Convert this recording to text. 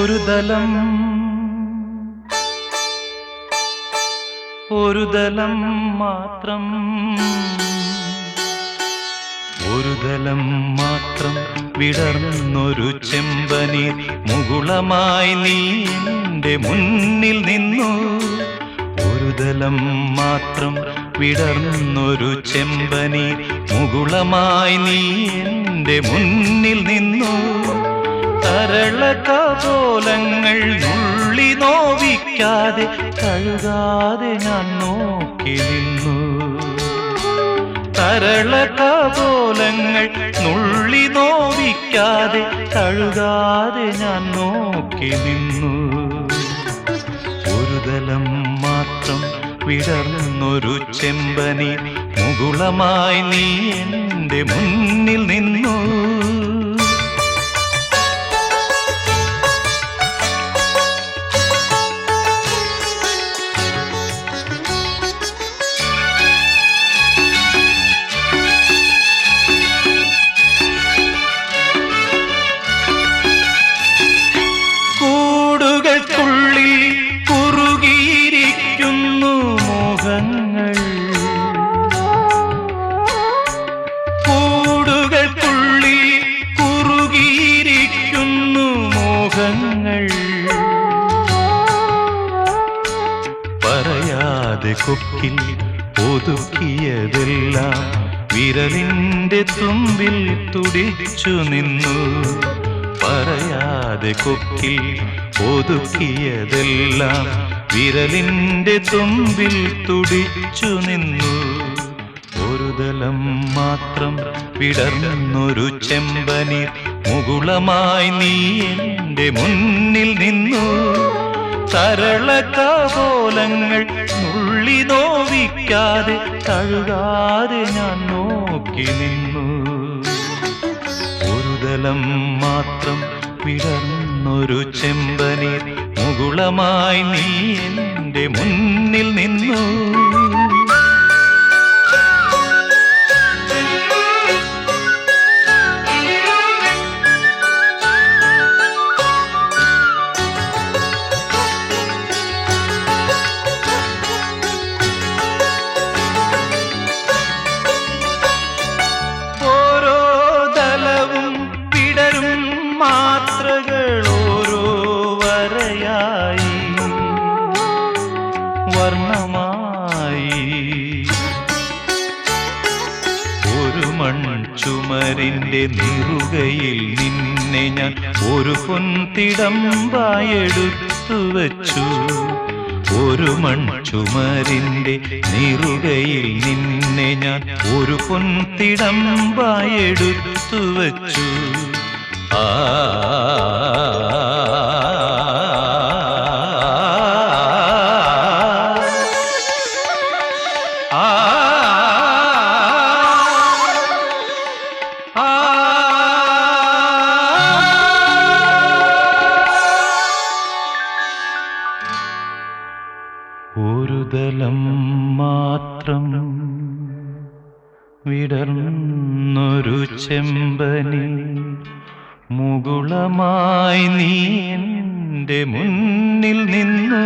ഒരു ദലം മാത്രം വിടർന്നൊരു ചെമ്പനീർ മുകുളമായി നീ എൻ്റെ മുന്നിൽ നിന്നു. ഒരു ദലം മാത്രം വിടർന്നൊരു ചെമ്പനീർ മുകുളമായി നീ എൻ്റെ മുന്നിൽ നിന്നു. തരളകപോലങ്ങൾ നുള്ളി നോവിക്കാതെ കഴുകാതെ ഞാൻ നോക്കി നിന്നു. തരളകപോലങ്ങൾ നുള്ളി നോവിക്കാതെ കഴുകാതെ ഞാൻ നോക്കി നിന്നു. ഒരു ദലം മാത്രം വിടർന്നൊരു ചെമ്പനീർ മുകുളമായി നീ എൻ്റെ മുന്നിൽ നിന്നു. പറയാതെ കൊക്കിൽ ഒതുക്കിയതെല്ലാം വിരലിൻ്റെ തുമ്പിൽ തുടിച്ചു നിന്നു. പറയാതെ കൊക്കിൽ ഒതുക്കിയതെല്ലാം വിരലിൻ്റെ തുമ്പിൽ തുടിച്ചു നിന്നു. ഒരു ദലം മാത്രം വിടർന്നൊരു ചെമ്പനീർ മുകുളമായി നീ എൻ്റെ മുന്നിൽ നിന്നു. തരളകപോലങ്ങൾ നുള്ളി നോവിക്കാതെ കഴുകാതെ ഞാൻ നോക്കി നിന്നു. ഒരു ദലം മാത്രം വിടർന്നൊരു ചെമ്പനീർ മുകുളമായി നീ എൻ്റെ മുന്നിൽ നിന്നു. ഓരോ വരയായി വർണ്ണമായി ഒരു മൺചുമരിൻ്റെ നിറുകയിൽ നിന്നെ ഞാൻ ഒരു പൊൻതിടമ്പായെടുത്തു വച്ചു. ഒരു മൺചുമരിൻ്റെ നിറുകയിൽ നിന്നെ ഞാൻ ഒരു പൊൻതിടമ്പായെടുത്തു വച്ചു. ആ ഒരു ദലം മാത്രം വിടർന്നൊരു ചെമ്പനീർ മുകുളമായി നീ എൻ്റെ മുന്നിൽ നിന്നു.